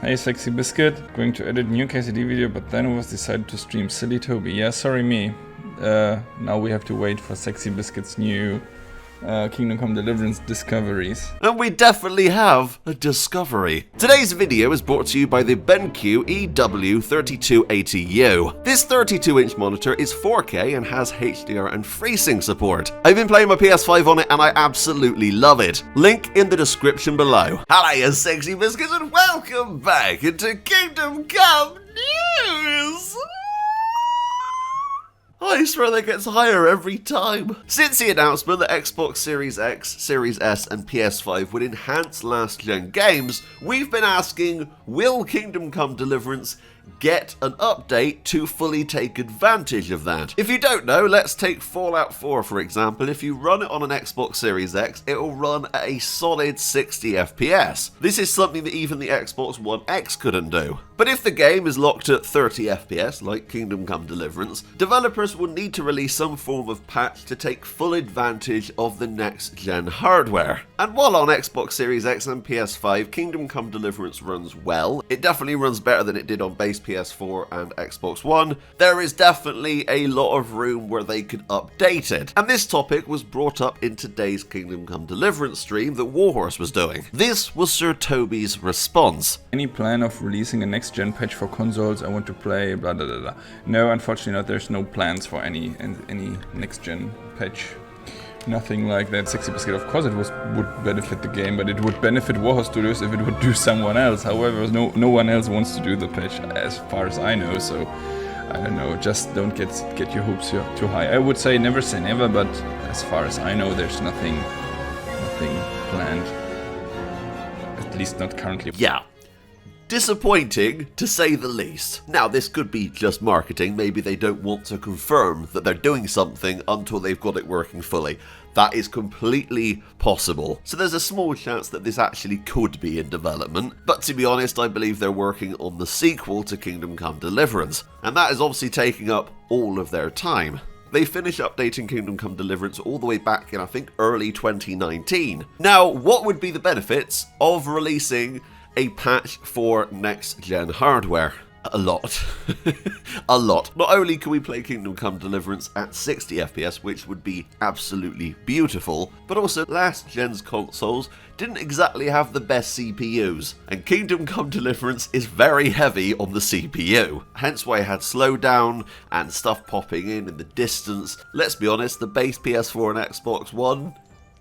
Hey Sexy Biscuit, going to edit new KCD video, but then it was decided to stream Silly Toby. Yeah, sorry me. Now we have to wait for Sexy Biscuit's new Kingdom Come Deliverance discoveries. And we definitely have a discovery. Today's video is brought to you by the BenQ EW3280U. This 32-inch monitor is 4K and has HDR and FreeSync support. I've been playing my PS5 on it and I absolutely love it. Link in the description below. Hello you sexy biscuits and welcome back into Kingdom Come News! I swear that gets higher every time. Since the announcement that Xbox Series X, Series S and PS5 would enhance last-gen games, we've been asking, will Kingdom Come Deliverance get an update to fully take advantage of that? If you don't know, let's take Fallout 4 for example. If you run it on an Xbox Series X, it will run at a solid 60 FPS. This is something that even the Xbox One X couldn't do. But if the game is locked at 30 FPS, like Kingdom Come Deliverance, developers will need to release some form of patch to take full advantage of the next-gen hardware. And while on Xbox Series X and PS5, Kingdom Come Deliverance runs well, it definitely runs better than it did on base PS4 and Xbox One, there is definitely a lot of room where they could update it. And this topic was brought up in today's Kingdom Come Deliverance stream that Warhorse was doing. This was Sir Toby's response. Any plan of releasing a next-gen patch for consoles? I want to play blah blah blah blah. No, unfortunately not. There's no plans for any next-gen patch. Nothing like that. Sexy Biscuit, of course it would benefit the game, but it would benefit Warhorse Studios if it would do someone else. However, no one else wants to do the patch as far as I know, so I don't know, just don't get your hopes too high. I would say never say never, but as far as I know, there's nothing planned. At least not currently. Yeah. Disappointing, to say the least. Now, this could be just marketing. Maybe they don't want to confirm that they're doing something until they've got it working fully. That is completely possible. So there's a small chance that this actually could be in development. But to be honest, I believe they're working on the sequel to Kingdom Come Deliverance. And that is obviously taking up all of their time. They finished updating Kingdom Come Deliverance all the way back in, I think, early 2019. Now, what would be the benefits of releasing a patch for next-gen hardware? A lot. A lot. Not only can we play Kingdom Come Deliverance at 60 FPS, which would be absolutely beautiful, but also last-gen's consoles didn't exactly have the best CPUs, and Kingdom Come Deliverance is very heavy on the CPU, hence why it had slowdown and stuff popping in the distance. Let's be honest, the base PS4 and Xbox One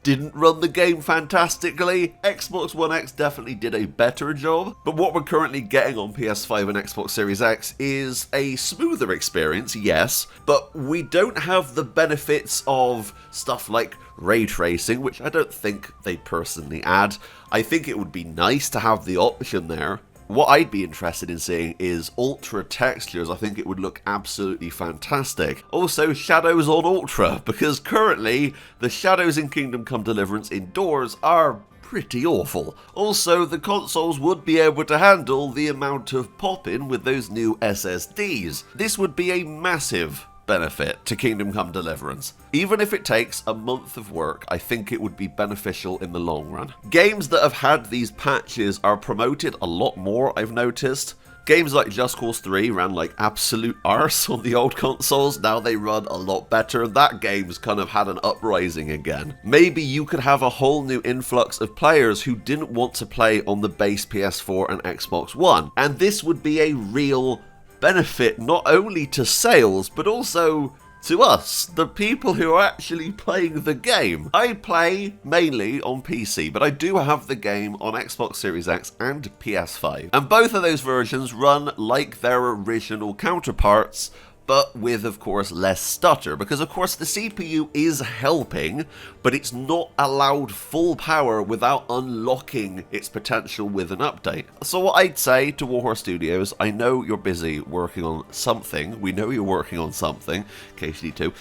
didn't run the game fantastically. Xbox One X definitely did a better job, but what we're currently getting on PS5 and Xbox Series X is a smoother experience, yes, but we don't have the benefits of stuff like ray tracing, which I don't think they personally add. I think it would be nice to have the option there. What I'd be interested in seeing is ultra textures. I think it would look absolutely fantastic. Also, shadows on ultra, because currently the shadows in Kingdom Come Deliverance indoors are pretty awful. Also, the consoles would be able to handle the amount of pop-in with those new SSDs. This would be a massive benefit to Kingdom Come Deliverance. Even if it takes a month of work, I think it would be beneficial in the long run. Games that have had these patches are promoted a lot more, I've noticed. Games like Just Cause 3 ran like absolute arse on the old consoles, now they run a lot better. That game's kind of had an uprising again. Maybe you could have a whole new influx of players who didn't want to play on the base PS4 and Xbox One, and this would be a real benefit not only to sales but also to us, the people who are actually playing the game. I play mainly on PC, but I do have the game on Xbox Series X and PS5, and both of those versions run like their original counterparts, but with, of course, less stutter, because of course the CPU is helping, but it's not allowed full power without unlocking its potential with an update. So what I'd say to Warhorse Studios, I know you're busy working on something, we know you're working on something, KCD2,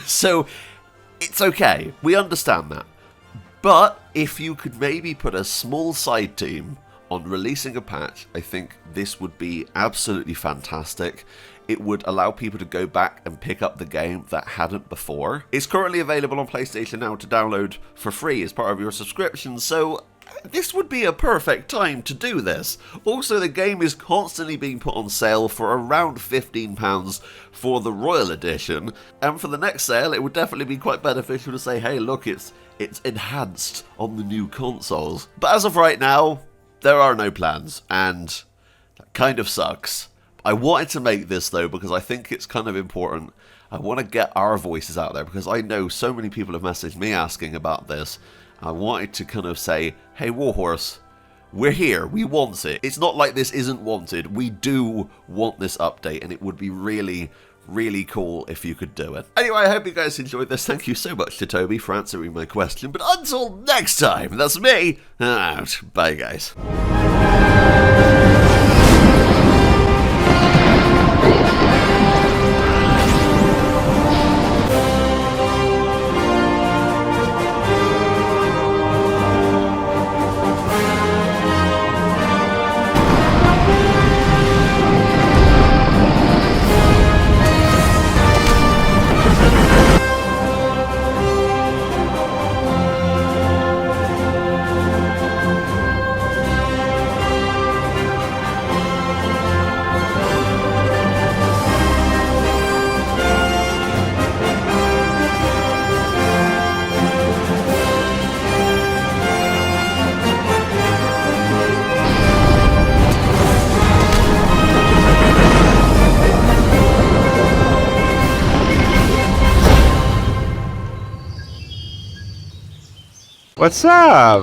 so it's okay, we understand that, but if you could maybe put a small side team on releasing a patch, I think this would be absolutely fantastic. It would allow people to go back and pick up the game that hadn't before. It's currently available on PlayStation Now to download for free as part of your subscription, so this would be a perfect time to do this. Also, the game is constantly being put on sale for around £15 for the Royal Edition, and for the next sale it would definitely be quite beneficial to say, hey look, it's enhanced on the new consoles. But as of right now, there are no plans, and that kind of sucks. I wanted to make this though because I think it's kind of important. I want to get our voices out there because I know so many people have messaged me asking about this. I wanted to kind of say, hey Warhorse, we're here, we want it. It's not like this isn't wanted, we do want this update, and it would be really, really cool if you could do it. Anyway, I hope you guys enjoyed this. Thank you so much to Toby for answering my question, but until next time, that's me, out. Bye guys. What's up?